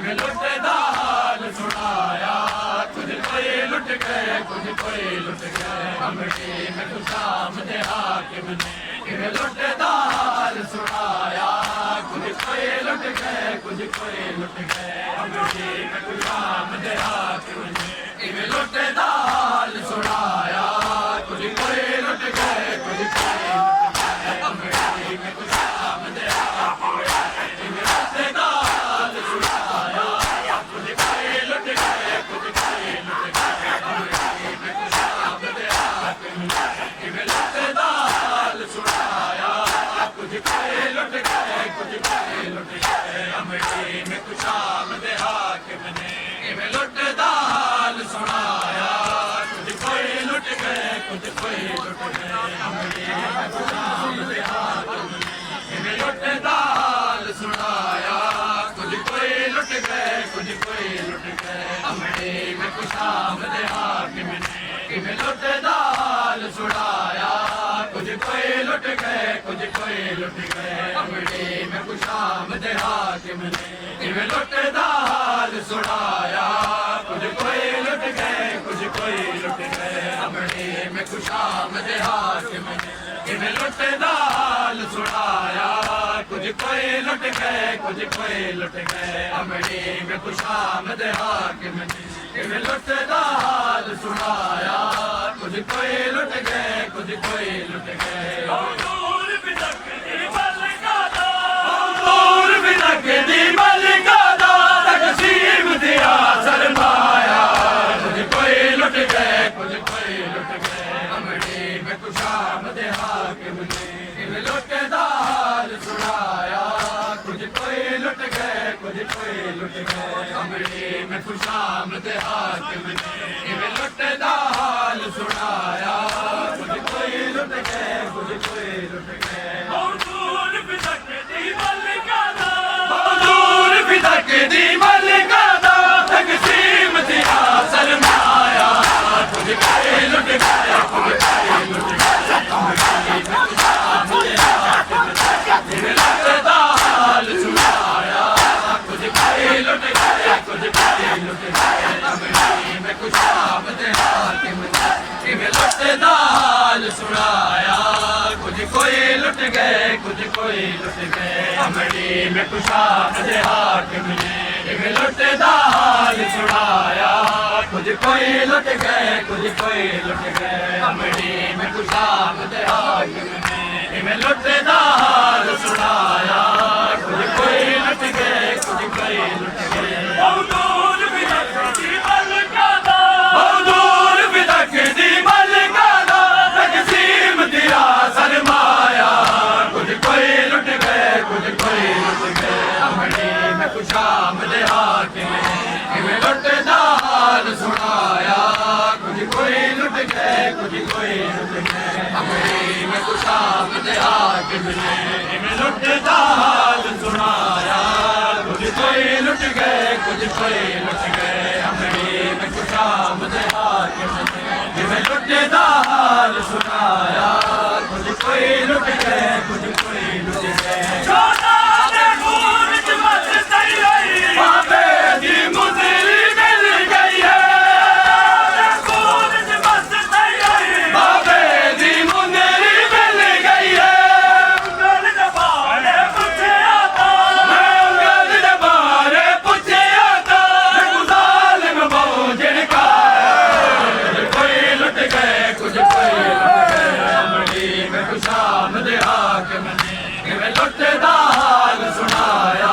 किवें लुटे दा हाल सुनाया कुछ कोई लुट गए कुछ कोई लुट गए अमड़ी में खुशाम दे हाकिम ने किवें लुटे दा हाल सुनाया कुछ कोई लुट गए कुछ कोई लुट गए अमड़ी में खुशाम दे हाकिम ने किवें लुटे दा हाल सुनाया कुछ कोई लुट गए कुछ कोई लुट गए अमड़ी में खुशाम दे हाकिम ने किवें लुटे दा हाल सुनाया कुछ कोई लुट गए कुछ कोई लुट गए अमड़ी में खुशाम दे हाकिम ने किवें लुटे दा हाल सुनाया कुछ कोई लुट गए कुछ कोई लुट गए अमड़ी में खुशाम दे हाकिम ने किवें लुटे दा हाल सुनाया कुछ कोई लुट गए कुछ कोई लुट गए अमड़ी में खुशाम दे हाकिम ने किवें लुटे दा हाल सुनाया कुछ कोई लुट गए कुछ कोई लुट गए अमड़ी में खुशाम दे हाकिम ने किवें लुटे दा हाल सुनाया कुछ कोई लुट गए कुछ कोई लुट गए अमड़ी में खुशाम दे हाकिम ने किवें लुटे दा हाल सुनाया कुछ कोई लुट गए कुछ कोई लुट गए अमड़ी में खुशाम दे हाकिम ने किवें लुटे दा हाल सुनाया कुछ कोई लुट गए कुछ कोई लुट गए अमड़ी में खुशाम दे हाकिम ने किवें लुटे दा हाल सुनाया कुछ कोई लुट गए कुछ कोई लुट गए हुजूर भी तकदी मलकादा हुजूर भी तकदी मलकादा तकसीम दिया सरमाया कुछ कोई लुट गए कुछ कोई लुट गए अमड़ी में खुशाम दे हाकिम ने किवें लुटे दा हाल सुनाया कुछ कोई लुट गए कुछ कोई लुट गए अमड़ी में खुशाम दे हाकिम ने किवें लुटे दा हाल सुनाया कुछ कोई लुट गए कुछ कोई लुट गए हुजूर भी तकदी मलकादा हुजूर भी तकदी मलकादा तकसीम दिया सरमाया कुछ कोई लुट गए कुछ कोई लुट गए अमड़ी में खुशाम दे हाकिम ने किवें लुटे दा हाल सुनाया कुछ कोई लुट गए कुछ कोई लुट गए अमड़ी में खुशाम दे हाकिम ने किवें लुटे दा हाल सुनाया कुछ कोई लुट गए कुछ कोई लुट गए अमड़ी में खुशाम दे हाकिम ने किवें लुटे दा हाल सुनाया कुछ कोई लुट गए कुछ कोई लुट गए अमड़ी में खुशाम दे हाकिम ने किवें लुटे दा हाल सुनाया कुछ कोई लुट गए कुछ कोई लुट गए हुजूर भी तकदी मलकादा हुजूर भी तकदी मलकादा तकसीम दिया सरमाया कुछ कोई लुट गए कुछ कोई लुट गए अमड़ी में खुशाम दे हाकिम ने किवें लुटे दा हाल सुनाया कुछ कोई लुट गए कुछ कोई लुट गए अमड़ी में खुशाम दे हाकिम ने किवें लुटे दा हाल सुनाया कुछ कोई लुट गए कुछ कोई लुट गए अमड़ी में खुशाम दे हाकिम ने किवें लुटे दा हाल सुनाया कुछ कोई लुट गए कुछ कोई लुट गए सोना दे खून च मत सही बाबे दी मुंदरी मिल गई है खून च मत सही बाबे दी मुंदरी मिल गई है उंगल दबारे पूछे आता मैं उंगल दबारे पूछे आता गुजालिम बहुजन का कुछ कोई लुट गए कुछ कोई लुट गए अमड़ी में खुशाम दे हाकिम ने किवें लुटे दा हाल सुनाया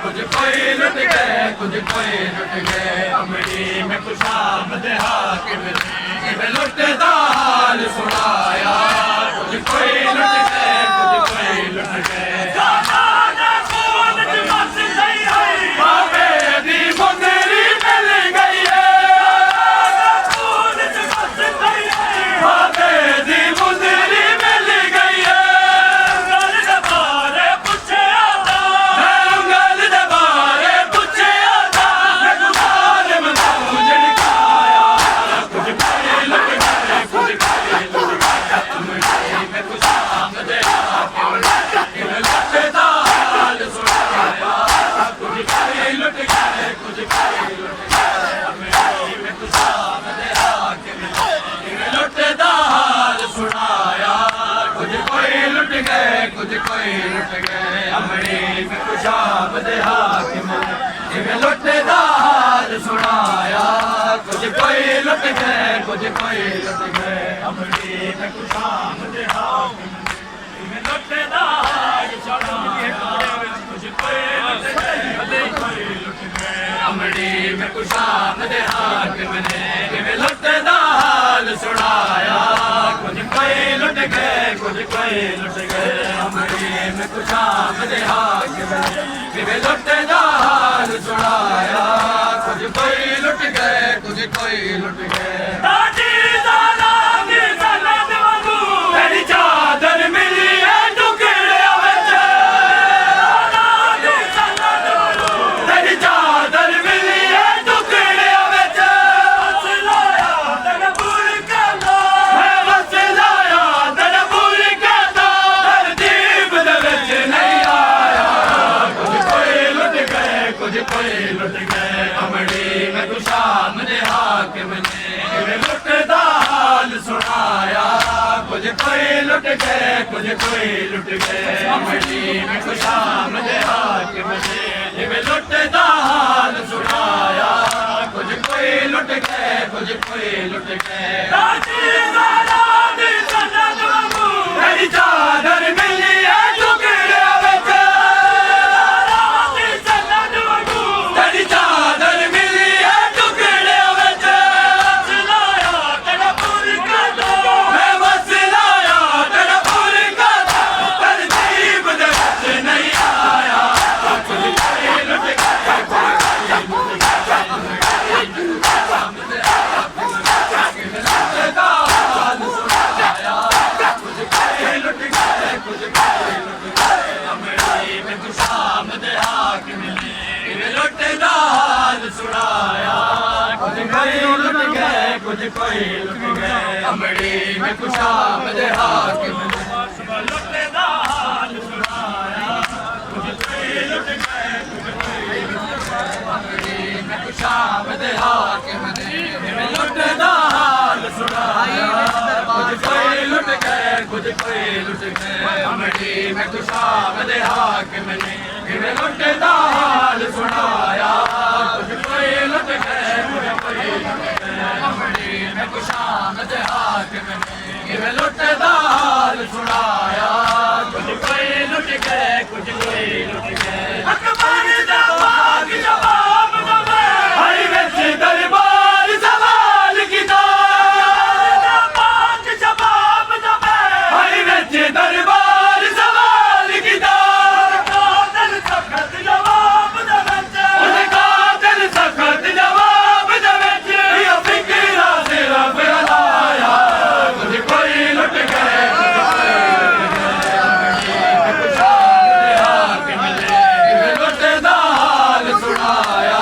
कुछ कोई लुट गए कुछ कोई लुट गए अमड़ी में खुशाम दे हाकिम ने किवें लुटे दा हाल सुनाया कुछ कोई लुट गए कुछ कोई लुट गए बाबे दी मुंदरी मिल गई है बाबे दी मुंदरी मिल गई है उंगल दबारे पूछे आता मैं उंगल दबारे पूछे आता मैं गुजालिम बहुजन का आया गए कुछ कोई लुट गए अमली में खुशाम दे हाकिम ने किवें लुटे दा हाल सुनाया कुछ कोई लुट गए कुछ कोई लुट गए अमली में खुशाम दे हाकिम ने किवें लुटे दा हाल सुनाया कुछ कोई लुट गए कुछ कोई लुट गए अमली में खुशाम दे हाकिम ने किवें लुटे दा हाल सुनाया कुछ कोई लुट गए कोई लुट गए अमली में खुशाम दे हाकिम ने किवें लुटे दा हाल सुनाया कुछ कोई लुट गए कुछ कोई लुट गए अमली में खुशाम दे हाकिम ने किवें लुटे दा हाल सुनाया कुछ कोई लुट गए कुछ कोई लुट गए दादी दादा दी सनद वांगू तेरी चादर मिली है टुकड़े विच दादी सनद वांगू तेरी चादर मिली है टुकड़े विच वसलाया तनपुर का लो मैं वसलाया तनपुर का लो तरतीब दे विच नहीं आया कुछ कोई लुट गए कुछ कोई लुट गए अमली में खुशाम दे हाकिम ने किवें लुटदा हाल सुनाया कुछ कोई लुट गए कुछ कोई लुट गए अमली में खुशाम दे हाकिम ने किवें लुटदा हाल सुनाया कुछ कोई लुट गए कुछ कोई लुट गए दादी दादा दी सनद वांगू तेरी चादर मिली है टुकड़े विच दादी सनद वांगू तेरी चादर मिली है टुकड़े विच वसलाया तनपुर का लो मैं वसलाया तनपुर का लो तरतीब दे विच नहीं आया कुछ कोई लुट गए कुछ कोई लुट गए अमली में खुशाम दे हाकिम ने किवें लुटदा हाल सुनाया कुछ कोई लुट गए कुछ कोई लुट गए अमली में खुशाम दे हाकिम ने लुटदा हाल सुनाया कुछ कोई लुट गए कुछ कोई लुट गए अमली में खुशाम दे हाकिम ने किवें लुटदा हाल सुनाया कुछ कोई लुट गए कुछ कोई लुट गए अमली में खुशाम दे हाकिम ने किवें लुटदा हाल सुनाया कुछ कोई लुट गए कुछ कोई लुट गए अमली में खुशाम दे हाकिम ने किवें लुटदा हाल सुनाया कुछ कोई लुट गए कुछ कोई लुट गए अकबर दा पाक जवाब दवे हरी विच दरबार सवाल कीता दरबार सवाल कीता कादल सखत जवाब दे विच उन्हें कादल सखत जवाब दे विच यो फिक्रा तेरा फैलाया कुछ कोई लुट गए लुटदा हाल सुनाया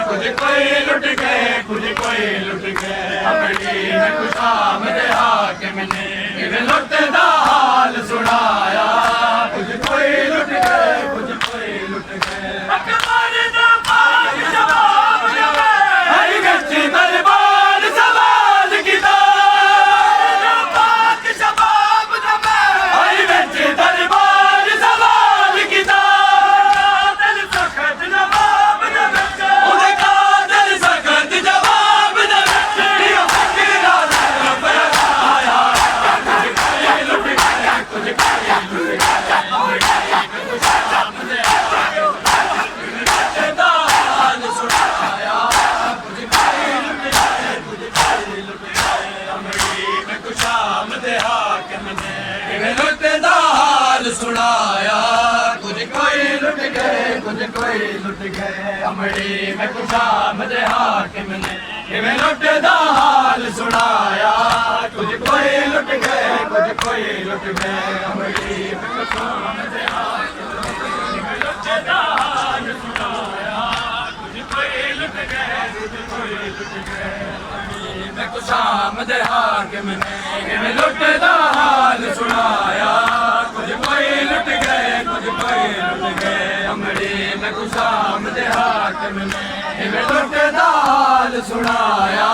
कुछ कोई लुट गए कुछ कोई लुट गए अमली में खुशाम दे हाकिम ने किवें लुटदा हाल सुनाया कुछ कोई लुट गए कुछ कोई लुट गए अकबर दा पाक जवाब दवे हरी विच दरबार सवाल कीता पाक जवाब दवे हरी विच दरबार सवाल कीता कादल सखत जवाब दे विच उन्हें कादल सखत जवाब दे विच यो फिक्रा तेरा फैलाया कुछ कोई लुट गए कुछ कोई लुट गए खुशाम दे लुटदा हाल सुनाया कुछ कोई लुट गए कुछ कोई लुट गए अमली में खुशाम दे हाकिम ने किवें लुटदा हाल सुनाया कुछ कोई लुट गए कुछ कोई लुट गए अमली में खुशाम दे हाकिम ने किवें लुटदा हाल सुनाया कुछ कोई लुट गए कुछ कोई लुट गए अमली में खुशाम दे हाकिम ने किवें लुटदा हाल सुनाया कुछ कोई लुट गए कुछ कोई लुट गए अमली में खुशाम दे हाकिम ने किवें लुटदा हाल सुनाया कुछ कोई लुट गए कुछ कोई लुट गए अमली मैं खुशाम दे हाकिम ने इवें लुटदा हाल सुनाया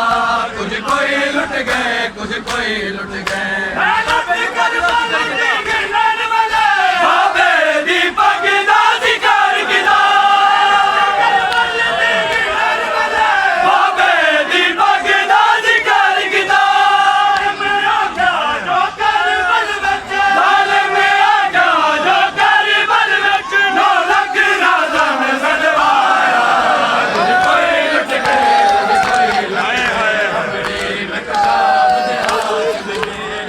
कुछ कोई लुट गए कुछ कोई लुट गए बाबे दी पग दा जिक्र किदा बाबे दी पग दा जिक्र किदा मैं आख्या जो कर बल विच जालिम आख्या जो कर बल विच 9 लाख राजा ने सजवाया कुछ कोई लुट गए कुछ कोई हाय हाय हमरी मैं खुशाम दे हाकिम ने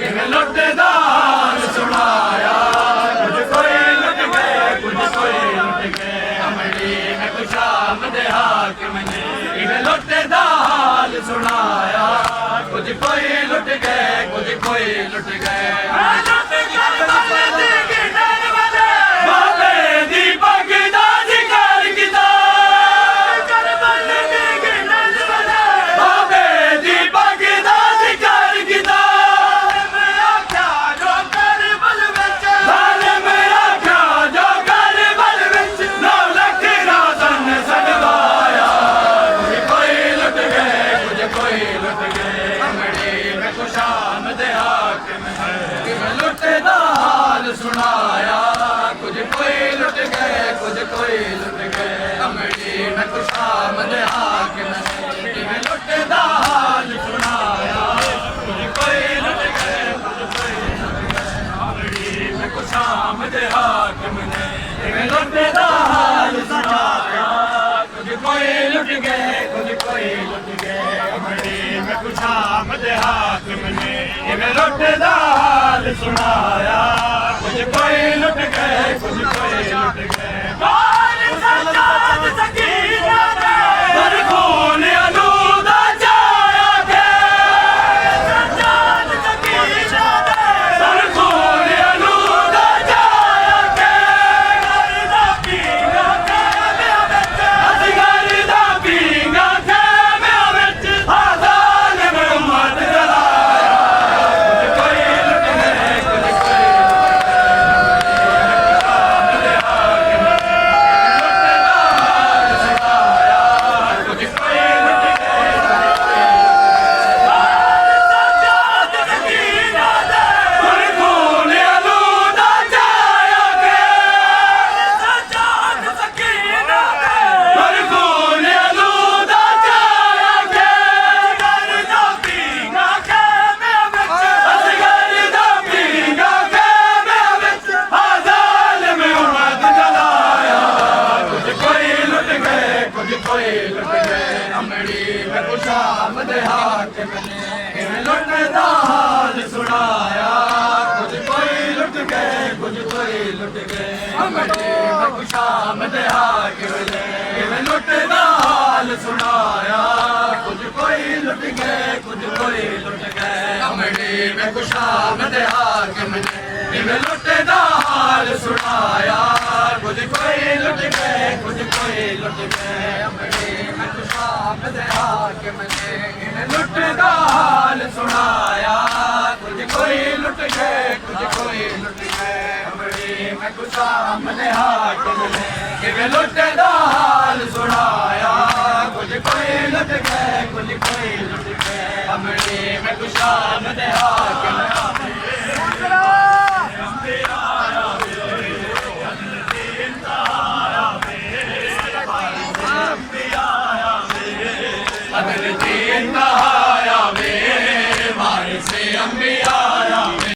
इवें लुटदा हाल सुनाया कुछ कोई लुट गए कुछ कोई लुट गए हमरी मैं खुशाम दे हाकिम ने इवें लुटदा हाल सुनाया कुछ कोई लुट गए कुछ कोई लुट गए बाबे दी पग दा जिक्र किदा बाबे दी पग दा जिक्र किदा मैं आख्या जो कर बल विच जालिम आख्या जो कर बल विच 9 लाख राजा ने सजवाया कुछ कोई लुट गए कुछ कोई लुट गए हमड़ी मैं खुशाम दे हाकिम है इवें लुटदा हाल सुनाया कुछ कोई लुट गए कुछ कोई लुट गए हमड़ी मैं खुशाम दे हाकिम है इवें लुटदा हाल सुनाया कुछ कोई लुट गए कुछ कोई लुट गए हमड़ी मैं खुशाम दे हाकिम ने इवें लुटदा हाल सुनाया कुछ कोई लुट गए कुछ कोई लुट गए हमड़ी मैं खुशाम दे हाकिम ने इवें लुटदा हाल सुनाया कुछ कोई लुट गए कुछ कोई लुट गए सज्जाद सकीना दे पर खून आलूदा जाया के सज्जाद सकीना दे पर खून आलूदा जाया के करदा पींगा के मैं विच असगरदा पींगा के मैं विच आजान में उम्मत जलाया कुछ कोई लुट गए कुछ कोई खुशाम दे हाकिम ने इवें लुटदा हाल सुनाया कुछ कोई लुट गए कुछ कोई लुट गए हमड़ी मैं खुशाम दे हाकिम ने इवें लुटदा हाल सुनाया कुछ कोई लुट गए कुछ कोई लुट गए हमड़ी मैं खुशाम दे हाकिम ने इवें लुटदा हाल सुनाया कुछ कोई लुट गए कुछ कोई लुट गए हमड़ी मैं खुशाम दे हाकिम ने इवें लुटदा हाल सुनाया कुछ कोई लुट गए कुछ कोई लुट गए हमड़ी मैं खुशाम दे हाकिम ने इवें लुटदा हाल सुनाया कुछ कोई लुट गए कुछ कोई लुट गए हमड़ी मैं खुशाम दे हाकिम